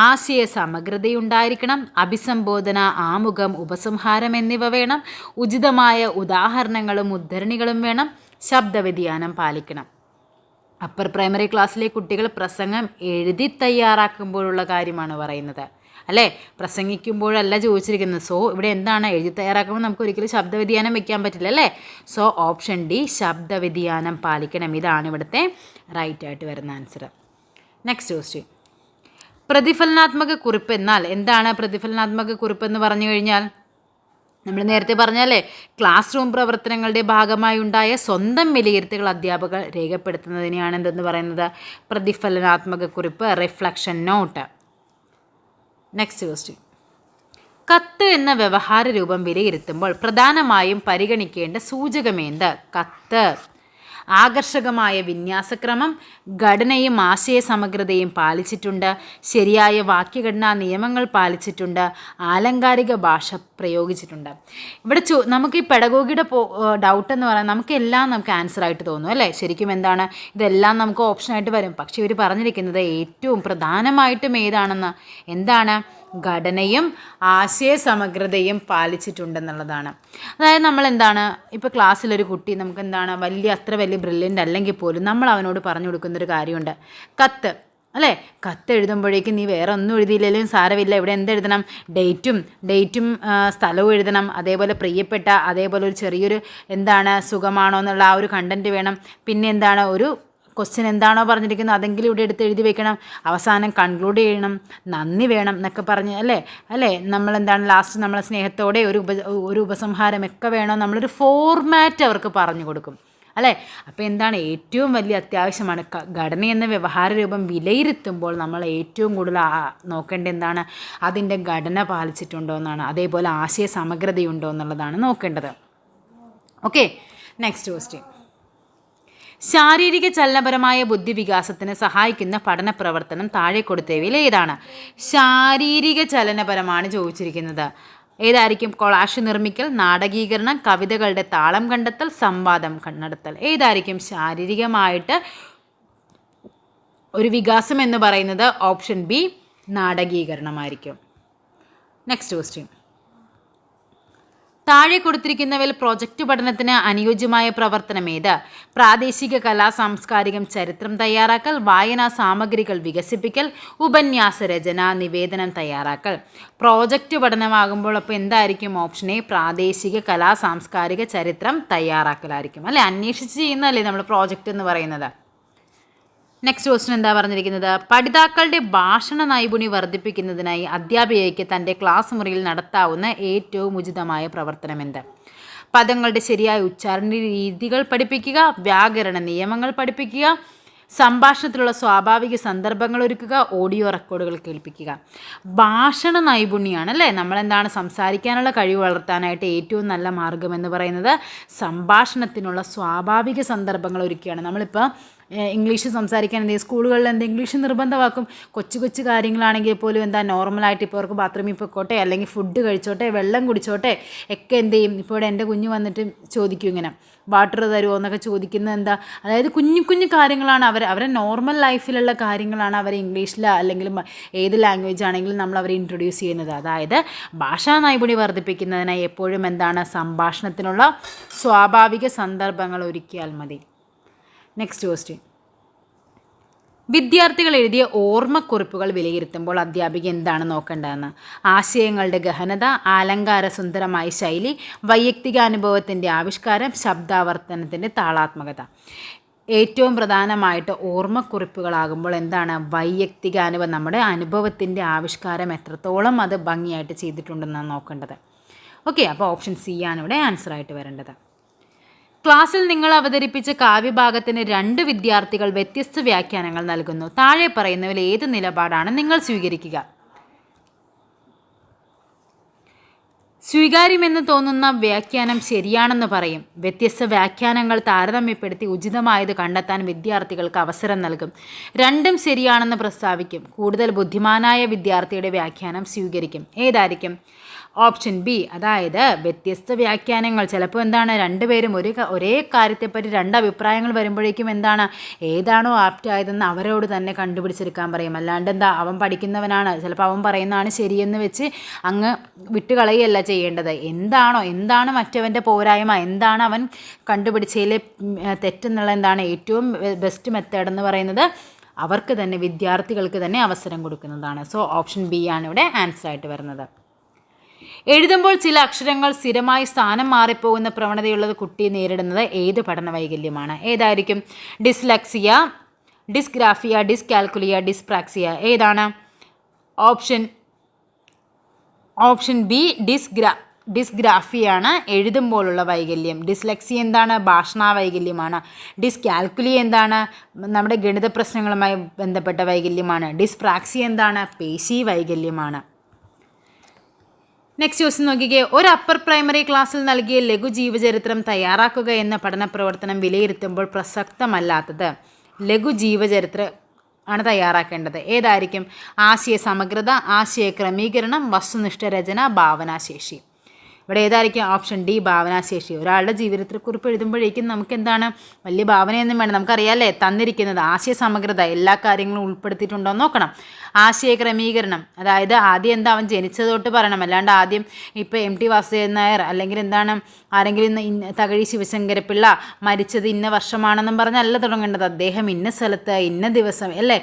ആശയ സമഗ്രതയുണ്ടായിരിക്കണം, അഭിസംബോധന, ആമുഖം, ഉപസംഹാരം എന്നിവ വേണം, ഉചിതമായ ഉദാഹരണങ്ങളും ഉദ്ധരണികളും വേണം, ശബ്ദവ്യതിയാനം പാലിക്കണം. അപ്പർ പ്രൈമറി ക്ലാസ്സിലെ കുട്ടികൾ പ്രസംഗം എഴുതി തയ്യാറാക്കുമ്പോഴുള്ള കാര്യമാണ് പറയുന്നത്, അല്ലേ? പ്രസംഗിക്കുമ്പോഴല്ല ചോദിച്ചിരിക്കുന്നത്. സോ ഇവിടെ എന്താണ്, എഴുതി തയ്യാറാക്കുമ്പോൾ നമുക്ക് ഒരിക്കലും ശബ്ദവ്യതിയാനം വെക്കാൻ പറ്റില്ല, അല്ലേ? സോ ഓപ്ഷൻ ഡി, ശബ്ദവ്യതിയാനം പാലിക്കണം. ഇതാണ് ഇവിടുത്തെ റൈറ്റ് ആയിട്ട് വരുന്ന ആൻസർ. Next question. പ്രതിഫലനാത്മക കുറിപ്പ് എന്നാൽ എന്താണ്? പ്രതിഫലനാത്മക കുറിപ്പ് എന്ന് പറഞ്ഞു കഴിഞ്ഞാൽ നമ്മൾ നേരത്തെ പറഞ്ഞാലേ, ക്ലാസ് റൂം പ്രവർത്തനങ്ങളുടെ ഭാഗമായി ഉണ്ടായ സ്വന്തം വിലയിരുത്തലുകൾ അധ്യാപകർ രേഖപ്പെടുത്തുന്നതിനെയാണ് എന്തെന്ന് പറയുന്നത്? പ്രതിഫലനാത്മക കുറിപ്പ്, റിഫ്ലക്ഷൻ നോട്ട്. Next question. കത്ത് എന്ന വ്യവഹാര രൂപം വിലയിരുത്തുമ്പോൾ പ്രധാനമായും പരിഗണിക്കേണ്ട സൂചകമേന്ത്? കത്ത് ആകർഷകമായ വിന്യാസക്രമം, ഘടനയും ആശയ സമഗ്രതയും പാലിച്ചിട്ടുണ്ട്, ശരിയായ വാക്യഘടനാ നിയമങ്ങൾ പാലിച്ചിട്ടുണ്ട്, ആലങ്കാരിക ഭാഷ പ്രയോഗിച്ചിട്ടുണ്ട്. ഇവിടെ നമുക്ക് ഈ പെഡഗോഗിയുടെ ഡൗട്ട് എന്ന് പറയാൻ നമുക്കെല്ലാം നമുക്ക് ആൻസർ ആയിട്ട് തോന്നും, അല്ലേ? ശരിക്കും എന്താണ്, ഇതെല്ലാം നമുക്ക് ഓപ്ഷനായിട്ട് വരും. പക്ഷേ ഇവർ പറഞ്ഞിരിക്കുന്നത് ഏറ്റവും പ്രധാനമായിട്ടും ഏതാണെന്ന്, എന്താണ്? ഘടനയും ആശയ സമഗ്രതയും പാലിച്ചിട്ടുണ്ടെന്നുള്ളതാണ്. അതായത് നമ്മൾ എന്താണ്, ഇപ്പോൾ ക്ലാസ്സിലൊരു കുട്ടി നമുക്ക് എന്താണ് അത്ര വലിയ ബ്രില്യൻ്റ് അല്ലെങ്കിൽ പോലും നമ്മൾ അവനോട് പറഞ്ഞു കൊടുക്കുന്നൊരു കാര്യമുണ്ട്, കത്ത്, അല്ലേ? കത്ത് എഴുതുമ്പോഴേക്കും നീ വേറെ ഒന്നും എഴുതിയില്ലെങ്കിലും സാരമില്ല, ഇവിടെ എന്തെഴുതണം? ഡേറ്റും സ്ഥലവും എഴുതണം, അതേപോലെ പ്രിയപ്പെട്ട, അതേപോലെ ഒരു ചെറിയൊരു എന്താണ് സുഖമാണോ എന്നുള്ള ആ ഒരു കണ്ടൻറ്റ് വേണം. പിന്നെ എന്താണ്, ഒരു ക്വസ്റ്റ്യൻ എന്താണോ പറഞ്ഞിരിക്കുന്നത് അതെങ്കിലും ഇവിടെ എടുത്ത് എഴുതി വെക്കണം. അവസാനം കൺക്ലൂഡ് ചെയ്യണം, നന്ദി വേണം എന്നൊക്കെ പറഞ്ഞ്, അല്ലേ നമ്മളെന്താണ് ലാസ്റ്റ് നമ്മളെ സ്നേഹത്തോടെ ഒരു ഉപസംഹാരമൊക്കെ വേണം. നമ്മളൊരു ഫോർമാറ്റ് അവർക്ക് പറഞ്ഞു കൊടുക്കും, അല്ലേ? അപ്പോൾ എന്താണ്, ഏറ്റവും വലിയ അത്യാവശ്യമാണ് ഘടന എന്ന വ്യവഹാര രൂപം വിലയിരുത്തുമ്പോൾ നമ്മൾ ഏറ്റവും കൂടുതൽ നോക്കേണ്ടത് എന്താണ്? അതിൻ്റെ ഘടന പാലിച്ചിട്ടുണ്ടോ എന്നാണ്, അതേപോലെ ആശയ സമഗ്രതയുണ്ടോ എന്നുള്ളതാണ് നോക്കേണ്ടത്. Okay, next question. ശാരീരിക ചലനപരമായ ബുദ്ധിവികാസത്തിന് സഹായിക്കുന്ന പഠന പ്രവർത്തനം താഴെ കൊടുത്തവയിൽ ഏതാണ്? ശാരീരിക ചലനപരമാണ് ചോദിച്ചിരിക്കുന്നത്. ഏതായിരിക്കും? കൊളാഷ് നിർമ്മിക്കൽ, നാടകീകരണം, കവിതകളുടെ താളം കണ്ടെത്തൽ, സംവാദം നടത്തൽ. ഏതായിരിക്കും ശാരീരികമായിട്ട് ഒരു വികാസം എന്ന് പറയുന്നത്? ഓപ്ഷൻ ബി, നാടകീകരണമായിരിക്കും. Next question. താഴെ കൊടുത്തിരിക്കുന്നവയിൽ പ്രോജക്റ്റ് പഠനത്തിന് അനുയോജ്യമായ പ്രവർത്തനം ഏത്? പ്രാദേശിക കലാ സാംസ്കാരികം, ചരിത്രം തയ്യാറാക്കൽ, വായനാ സാമഗ്രികൾ വികസിപ്പിക്കൽ, ഉപന്യാസ രചന, നിവേദനം തയ്യാറാക്കൽ. പ്രോജക്റ്റ് പഠനമാകുമ്പോൾ അപ്പോൾ എന്തായിരിക്കും? ഓപ്ഷൻ എ, പ്രാദേശിക കലാ സാംസ്കാരിക ചരിത്രം തയ്യാറാക്കലായിരിക്കും, അല്ലേ? അന്വേഷിച്ച് ചെയ്യുന്നതല്ലേ നമ്മൾ പ്രോജക്റ്റ് എന്ന് പറയുന്നത്. നെക്സ്റ്റ് ക്വസ്റ്റ്യൻ എന്താ പറഞ്ഞിരിക്കുന്നത്? പഠിതാക്കളുടെ ഭാഷണ നൈപുണ്യം വർദ്ധിപ്പിക്കുന്നതിനായി അധ്യാപികയ്ക്ക് തൻ്റെ ക്ലാസ് മുറിയിൽ നടത്താവുന്ന ഏറ്റവും ഉചിതമായ പ്രവർത്തനം എന്ത്? പദങ്ങളുടെ ശരിയായ ഉച്ചാരണ രീതികൾ പഠിപ്പിക്കുക, വ്യാകരണ നിയമങ്ങൾ പഠിപ്പിക്കുക, സംഭാഷണത്തിലുള്ള സ്വാഭാവിക സന്ദർഭങ്ങൾ ഒരുക്കുക, ഓഡിയോ റെക്കോർഡുകൾ കേൾപ്പിക്കുക. ഭാഷണ നൈപുണ്യമാണ്, അല്ലേ? നമ്മളെന്താണ് സംസാരിക്കാനുള്ള കഴിവ് വളർത്താനായിട്ട് ഏറ്റവും നല്ല മാർഗം എന്ന് പറയുന്നത് സംഭാഷണത്തിനുള്ള സ്വാഭാവിക സന്ദർഭങ്ങൾ ഒരുക്കുകയാണ്. നമ്മളിപ്പോൾ ഇംഗ്ലീഷ് സംസാരിക്കാൻ സ്കൂളുകളിൽ ഇംഗ്ലീഷ് നിർബന്ധമാക്കും. കൊച്ചു കാര്യങ്ങളാണെങ്കിൽ പോലും നോർമലായിട്ട് ഇപ്പോൾ അവർക്ക് ബാത്റൂമിൽ പോയിക്കോട്ടെ, അല്ലെങ്കിൽ ഫുഡ് കഴിച്ചോട്ടെ, വെള്ളം കുടിച്ചോട്ടെ ഒക്കെ എന്ത് ചെയ്യും? ഇപ്പോൾ ഇവിടെ എൻ്റെ കുഞ്ഞ് വന്നിട്ട് ചോദിക്കും ഇങ്ങനെ, വാട്ടർ തരുമോ എന്നൊക്കെ ചോദിക്കുന്നത് എന്താ? അതായത് കുഞ്ഞു കാര്യങ്ങളാണ് അവരെ നോർമൽ ലൈഫിലുള്ള കാര്യങ്ങളാണ് അവർ ഇംഗ്ലീഷിൽ അല്ലെങ്കിൽ ഏത് ലാംഗ്വേജ് ആണെങ്കിലും നമ്മൾ അവരെ ഇൻട്രൊഡ്യൂസ് ചെയ്യുന്നത്. അതായത് ഭാഷാ നൈപുണ്യം വർദ്ധിപ്പിക്കുന്നതിനായി എപ്പോഴും എന്താണ് സംഭാഷണത്തിനുള്ള സ്വാഭാവിക സന്ദർഭങ്ങൾ ഒരുക്കിയാൽ മതി. Next question. വിദ്യാർത്ഥികൾ എഴുതിയ ഓർമ്മക്കുറിപ്പുകൾ വിലയിരുത്തുമ്പോൾ അധ്യാപിക എന്താണ് നോക്കേണ്ടതെന്ന്? ആശയങ്ങളുടെ ഗഹനത, അലങ്കാര സുന്ദരമായ ശൈലി, വൈയക്തികാനുഭവത്തിൻ്റെ ആവിഷ്കാരം, ശബ്ദാവർത്തനത്തിൻ്റെ താളാത്മകത. ഏറ്റവും പ്രധാനമായിട്ട് ഓർമ്മക്കുറിപ്പുകളാകുമ്പോൾ എന്താണ്? വൈയക്തികാനുഭവം, നമ്മുടെ അനുഭവത്തിൻ്റെ ആവിഷ്കാരം എത്രത്തോളം അത് ഭംഗിയായിട്ട് ചെയ്തിട്ടുണ്ടെന്നാണ് നോക്കേണ്ടത്. ഓക്കെ, അപ്പോൾ ഓപ്ഷൻ സി ആണ് ഇവിടെ ആൻസറായിട്ട് വരേണ്ടത്. ക്ലാസ്സിൽ നിങ്ങൾ അവതരിപ്പിച്ച കാവ്യഭാഗത്തിന് 2 വിദ്യാർത്ഥികൾ വ്യത്യസ്ത വ്യാഖ്യാനങ്ങൾ നൽകുന്നു. താഴെ പറയുന്നതിൽ ഏത് നിലപാടാണ് നിങ്ങൾ സ്വീകരിക്കുക? സ്വീകാര്യമെന്ന് തോന്നുന്ന വ്യാഖ്യാനം ശരിയാണെന്ന് പറയും. വ്യത്യസ്ത വ്യാഖ്യാനങ്ങൾ താരതമ്യപ്പെടുത്തി ഉചിതമായത് കണ്ടെത്താൻ വിദ്യാർത്ഥികൾക്ക് അവസരം നൽകും. രണ്ടും ശരിയാണെന്ന് പ്രസ്താവിക്കും. കൂടുതൽ ബുദ്ധിമാനായ വിദ്യാർത്ഥിയുടെ വ്യാഖ്യാനം സ്വീകരിക്കും. ഏതായിരിക്കും? ഓപ്ഷൻ ബി, അതായത് വ്യത്യസ്ത വ്യാഖ്യാനങ്ങൾ. ചിലപ്പോൾ എന്താണ്, രണ്ടുപേരും ഒരേ കാര്യത്തെപ്പറ്റി 2 അഭിപ്രായങ്ങൾ വരുമ്പോഴേക്കും എന്താണ്, ഏതാണോ ആപ്റ്റായതെന്ന് അവരോട് തന്നെ കണ്ടുപിടിച്ചെടുക്കാൻ പറയും. അല്ലാണ്ട് എന്താ, അവൻ പഠിക്കുന്നവനാണ്, ചിലപ്പോൾ അവൻ പറയുന്നതാണ് ശരിയെന്ന് വെച്ച് അങ്ങ് വിട്ടുകളയല്ല ചെയ്യേണ്ടത്. എന്താണ് മറ്റവൻ്റെ പോരായ്മ, എന്താണ് അവൻ കണ്ടുപിടിച്ചതിലെ തെറ്റെന്നുള്ള എന്താണ് ഏറ്റവും ബെസ്റ്റ് മെത്തേഡ് എന്ന് പറയുന്നത് അവർക്ക് തന്നെ, വിദ്യാർത്ഥികൾക്ക് തന്നെ അവസരം കൊടുക്കുന്നതാണ്. സോ ഓപ്ഷൻ ബി ആണ് ഇവിടെ ആൻസർ ആയിട്ട് വരുന്നത്. എഴുതുമ്പോൾ ചില അക്ഷരങ്ങൾ സ്ഥിരമായി സ്ഥാനം മാറിപ്പോകുന്ന പ്രവണതയുള്ളത് കുട്ടി നേരിടുന്നത് ഏത് പഠന വൈകല്യമാണ്? ഏതായിരിക്കും? Dyslexia, dysgraphia, dyscalculia, dyspraxia. ഏതാണ്? ഓപ്ഷൻ ബി ഡിസ്ഗ്രാഫിയാണ് എഴുതുമ്പോഴുള്ള വൈകല്യം. ഡിസ്ലെക്സി എന്താണ്? ഭാഷണ വൈകല്യമാണ്. ഡിസ്കാൽക്കുലി എന്താണ്? നമ്മുടെ ഗണിത പ്രശ്നങ്ങളുമായി ബന്ധപ്പെട്ട വൈകല്യമാണ്. ഡിസ്പ്രാക്സി എന്താണ്? പേശി വൈകല്യമാണ്. നെക്സ്റ്റ് ക്വസ്റ്റ്യൻ നോക്കിക്കേ. ഒരു അപ്പർ പ്രൈമറി ക്ലാസ്സിൽ നൽകിയ ലഘു ജീവചരിത്രം തയ്യാറാക്കുക എന്ന പഠന പ്രവർത്തനം വിലയിരുത്തുമ്പോൾ പ്രസക്തമല്ലാത്തത്. ലഘു ജീവചരിത്രം ആണ് തയ്യാറാക്കേണ്ടത്. ഏതായിരിക്കും? ആശയ സമഗ്രത, ആശയ ക്രമീകരണം, വസ്തുനിഷ്ഠ രചന, ഭാവനാശേഷി. ഇവിടെ ഏതായിരിക്കും? ഓപ്ഷൻ ഡി, ഭാവനാശേഷി. ഒരാളുടെ ജീവിതത്തെക്കുറിപ്പ് എഴുതുമ്പോഴേക്കും നമുക്ക് എന്താണ്, വലിയ ഭാവനയൊന്നും വേണം. നമുക്കറിയാമല്ലേ തന്നിരിക്കുന്നത് ആശയ സമഗ്രത, എല്ലാ കാര്യങ്ങളും ഉൾപ്പെടുത്തിയിട്ടുണ്ടോ എന്ന് നോക്കണം. ആശയ ക്രമീകരണം, അതായത് ആദ്യം എന്താ അവൻ ജനിച്ചത് തൊട്ട് പറയണം. അല്ലാണ്ട് ആദ്യം ഇപ്പോൾ MT വാസുദേവൻ നായർ അല്ലെങ്കിൽ എന്താണ് ആരെങ്കിലും തകഴി ശിവശങ്കരപ്പിള്ള മരിച്ചത് ഇന്ന വർഷമാണെന്നും പറഞ്ഞല്ല തുടങ്ങേണ്ടത്. അദ്ദേഹം ഇന്ന സ്ഥലത്ത് ഇന്ന ദിവസം അല്ലേ,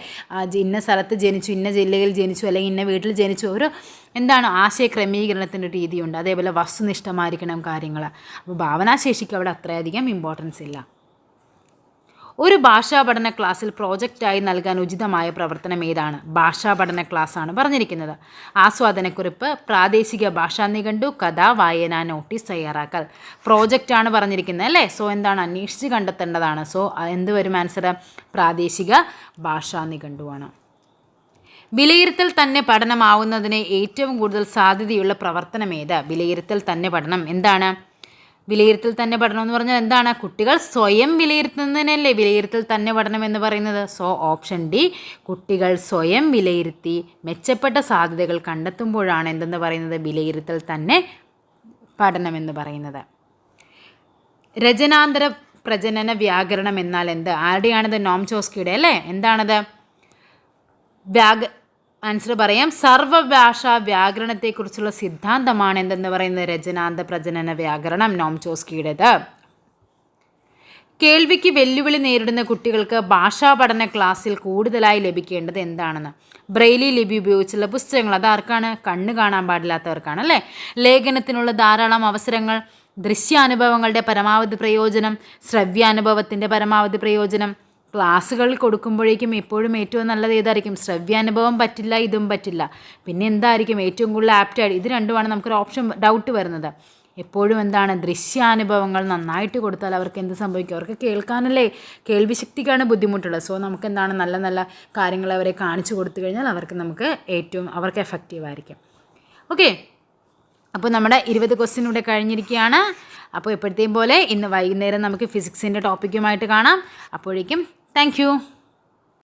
ഇന്ന സ്ഥലത്ത് ജനിച്ചു, ഇന്ന ജില്ലയിൽ ജനിച്ചു, അല്ലെങ്കിൽ ഇന്ന വീട്ടിൽ ജനിച്ചു. ഒരു എന്താണ് ആശയ ക്രമീകരണത്തിൻ്റെ രീതിയുണ്ട്. അതേപോലെ വസ്തുനിഷ്ഠമായിരിക്കണം കാര്യങ്ങൾ. അപ്പോൾ ഭാവനാശേഷിക്ക് അവിടെ അത്രയധികം ഇമ്പോർട്ടൻസ് ഇല്ല. ഒരു ഭാഷാ പഠന ക്ലാസ്സിൽ പ്രോജക്റ്റായി നൽകാൻ ഉചിതമായ പ്രവർത്തനം ഏതാണ്? ഭാഷാ പഠന ക്ലാസ്സാണ് പറഞ്ഞിരിക്കുന്നത്. ആസ്വാദനക്കുറിപ്പ്, പ്രാദേശിക ഭാഷാ നിഘണ്ടു, കഥ, വായന, നോട്ടീസ് തയ്യാറാക്കൽ. പ്രോജക്റ്റാണ് പറഞ്ഞിരിക്കുന്നത് അല്ലേ. സോ എന്താണ്, അന്വേഷിച്ച് കണ്ടെത്തേണ്ടതാണ്. സോ എന്ത് വരും ആൻസർ? പ്രാദേശിക ഭാഷാ നിഘണ്ടുവാണ്. വിലയിരുത്തൽ തന്നെ പഠനമാവുന്നതിന് ഏറ്റവും കൂടുതൽ സാധ്യതയുള്ള പ്രവർത്തനം ഏത്? വിലയിരുത്തൽ തന്നെ പഠനം എന്താണ്? വിലയിരുത്തൽ തന്നെ പഠനം എന്ന് പറഞ്ഞാൽ എന്താണ്? കുട്ടികൾ സ്വയം വിലയിരുത്തുന്നതിനല്ലേ വിലയിരുത്തൽ തന്നെ പഠനം എന്ന് പറയുന്നത്. സോ ഓപ്ഷൻ ഡി, കുട്ടികൾ സ്വയം വിലയിരുത്തി മെച്ചപ്പെട്ട സാധ്യതകൾ കണ്ടെത്തുമ്പോഴാണ് എന്തെന്ന് പറയുന്നത്? വിലയിരുത്തൽ തന്നെ പഠനം എന്ന് പറയുന്നത്. രചനാന്തര പ്രജനന വ്യാകരണം എന്നാൽ എന്ത്? ആരുടെയാണിത്? നോം ചോസ്കിയുടെ അല്ലേ. എന്താണത്? ആൻസർ പറയാം. സർവഭാഷാ വ്യാകരണത്തെക്കുറിച്ചുള്ള സിദ്ധാന്തമാണ് എന്തെന്ന് പറയുന്നത്? രചനാന്ത പ്രജനന വ്യാകരണം, നോം ചോസ്കിയുടേത്. കേൾവിക്ക് വെല്ലുവിളി നേരിടുന്ന കുട്ടികൾക്ക് ഭാഷാ പഠന ക്ലാസ്സിൽ കൂടുതലായി ലഭിക്കേണ്ടത് എന്താണെന്ന്? ബ്രെയിലി ലിപി ഉപയോഗിച്ചുള്ള പുസ്തകങ്ങൾ. അതാർക്കാണ്? കണ്ണ് കാണാൻ പാടില്ലാത്തവർക്കാണ് അല്ലേ. ലേഖനത്തിനുള്ള ധാരാളം അവസരങ്ങൾ, ദൃശ്യാനുഭവങ്ങളുടെ പരമാവധി പ്രയോജനം, ശ്രവ്യാനുഭവത്തിൻ്റെ പരമാവധി പ്രയോജനം. ക്ലാസ്സുകൾ കൊടുക്കുമ്പോഴേക്കും എപ്പോഴും ഏറ്റവും നല്ലത് ഏതായിരിക്കും? ശ്രവ്യാനുഭവം പറ്റില്ല, ഇതും പറ്റില്ല. പിന്നെ എന്തായിരിക്കും ഏറ്റവും കൂടുതൽ ആപ്റ്റായിട്ട്? ഇത് രണ്ടുമാണ് നമുക്കൊരു ഓപ്ഷൻ ഡൗട്ട് വരുന്നത്. എപ്പോഴും എന്താണ്, ദൃശ്യാനുഭവങ്ങൾ നന്നായിട്ട് കൊടുത്താൽ അവർക്ക് എന്ത് സംഭവിക്കും? അവർക്ക് കേൾക്കാനല്ലേ, കേൾവി ശക്തിക്കാണ് ബുദ്ധിമുട്ടുള്ളത്. സോ നമുക്ക് എന്താണ്, നല്ല നല്ല കാര്യങ്ങൾ അവരെ കാണിച്ചു കൊടുത്തു കഴിഞ്ഞാൽ അവർക്ക് എഫക്റ്റീവായിരിക്കും. ഓക്കെ, അപ്പോൾ നമ്മുടെ 20 ക്വസ്റ്റ്യൻ ഇവിടെ കഴിഞ്ഞിരിക്കുകയാണ്. അപ്പോൾ എപ്പോഴത്തെയും പോലെ ഇന്ന് വൈകുന്നേരം നമുക്ക് ഫിസിക്സിൻ്റെ ടോപ്പിക്കുമായിട്ട് കാണാം. അപ്പോഴേക്കും താങ്ക് യു.